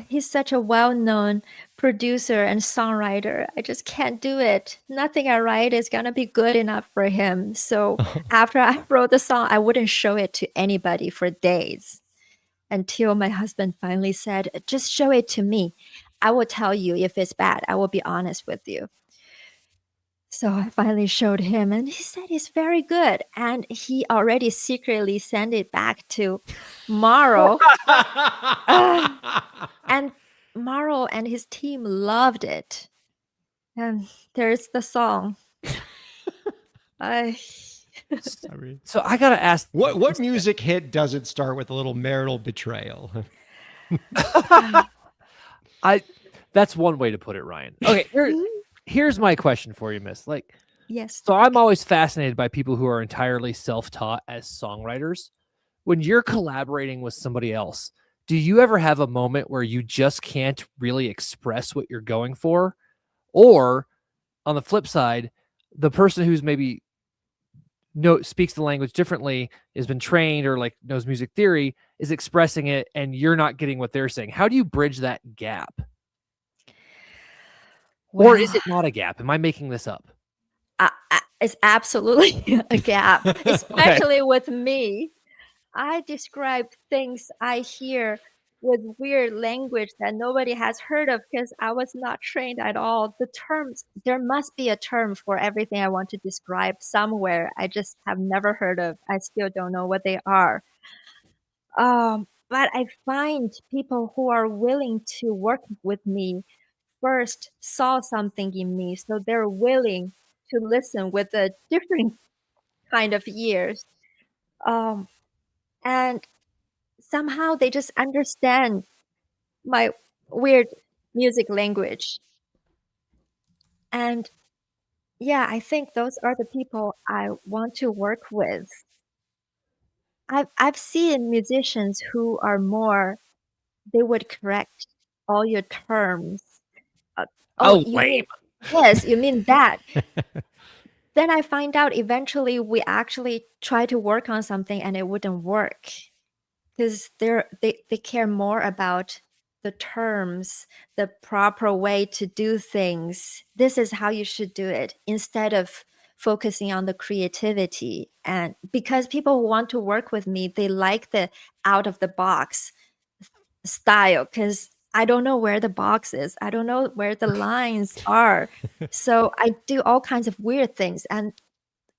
he's such a well-known producer and songwriter. I just can't do it. Nothing I write is gonna be good enough for him. So after I wrote the song, I wouldn't show it to anybody for days until my husband finally said, just show it to me. I will tell you if it's bad. I will be honest with you. So I finally showed him, and he said it's very good. And he already secretly sent it back to Maro. And Maro and his team loved it. And there's the song. I So I gotta ask, What music hit doesn't start with a little marital betrayal? that's one way to put it, Ryan. Okay, here's my question for you, Miss. Like, yes. so I'm always fascinated by people who are entirely self-taught as songwriters. When you're collaborating with somebody else, do you ever have a moment where you just can't really express what you're going for? Or on the flip side, the person who's maybe speaks the language differently, has been trained or like knows music theory, is expressing it and you're not getting what they're saying. How do you bridge that gap? Or is it not a gap? Am I making this up? It's absolutely a gap, especially with me. I describe things I hear with weird language that nobody has heard of because I was not trained at all. The terms, there must be a term for everything I want to describe somewhere. I just have never heard of. I still don't know what they are. But I find people who are willing to work with me first saw something in me, so they're willing to listen with a different kind of ears. Um, and somehow they just understand my weird music language. And yeah, I think those are the people I want to work with. I've seen musicians who are more, they would correct all your terms. Oh, You lame. mean, yes, you mean that. Then I find out eventually we actually try to work on something and it wouldn't work because they care more about the terms, the proper way to do things. This is how you should do it instead of focusing on the creativity. And because people who want to work with me, they like the out of the box style because I don't know where the box is. I don't know where the lines are. So I do all kinds of weird things and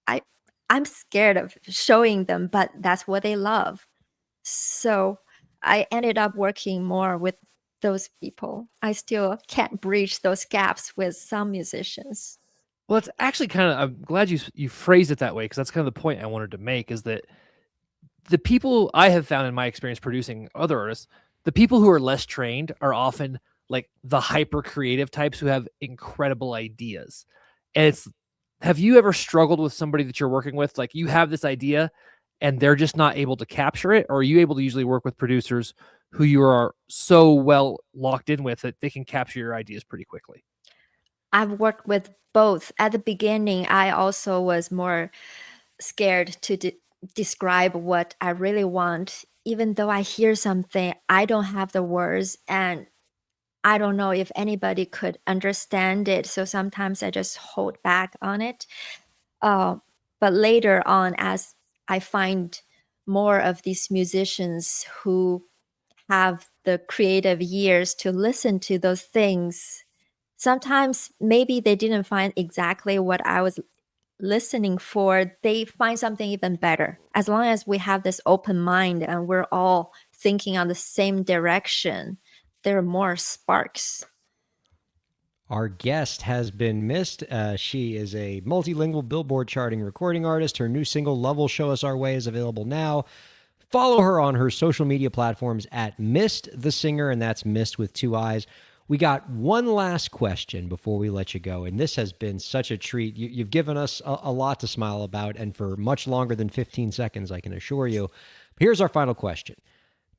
I I'm scared of showing them, but that's what they love. So I ended up working more with those people. I still can't bridge those gaps with some musicians. Well, it's actually kind of, I'm glad you phrased it that way because that's kind of the point I wanted to make is that the people I have found in my experience producing other artists, the people who are less trained are often like the hyper creative types who have incredible ideas. And have you ever struggled with somebody that you're working with? Like you have this idea and they're just not able to capture it? Or are you able to usually work with producers who you are so well locked in with that they can capture your ideas pretty quickly? I've worked with both. At the beginning, I also was more scared to describe what I really want. Even though I hear something, I don't have the words and I don't know if anybody could understand it. So sometimes I just hold back on it. But later on, as I find more of these musicians who have the creative ears to listen to those things, sometimes maybe they didn't find exactly what I was listening for. They find something even better. As long as we have this open mind and we're all thinking on the same direction, there are more sparks. Our guest has been missed. She is a multilingual Billboard charting recording artist. Her new single, Love Will Show Us Our Way, is available now. Follow her on her social media platforms at Mist the Singer, and that's Mist with 2 eyes. We got one last question before we let you go, and this has been such a treat. You've given us a lot to smile about, and for much longer than 15 seconds, I can assure you. Here's our final question.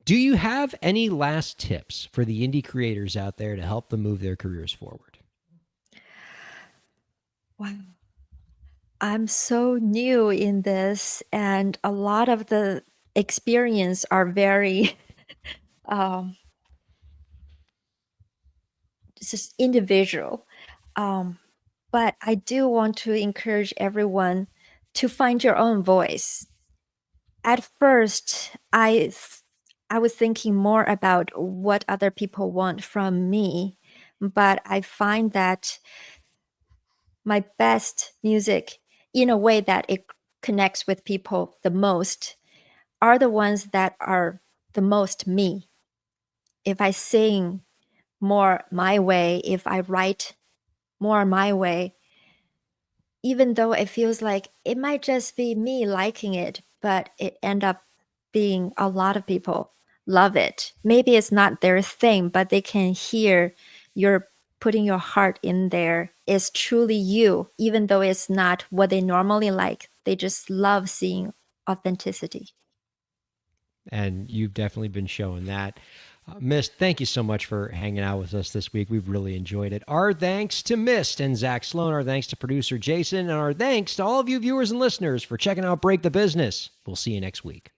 Do you have any last tips for the indie creators out there to help them move their careers forward? Wow. I'm so new in this, and a lot of the experience are very um, just individual. But I do want to encourage everyone to find your own voice. At first, I was thinking more about what other people want from me, but I find that my best music, in a way that it connects with people the most, are the ones that are the most me. If I sing more my way, if I write more my way, even though it feels like it might just be me liking it, but it end up being a lot of people love it. Maybe it's not their thing, but they can hear you're putting your heart in there. It's truly you, even though it's not what they normally like. They just love seeing authenticity. And you've definitely been showing that. Mist, thank you so much for hanging out with us this week. We've really enjoyed it. Our thanks to Mist and Zach Sloan. Our thanks to producer Jason. And our thanks to all of you viewers and listeners for checking out Break the Business. We'll see you next week.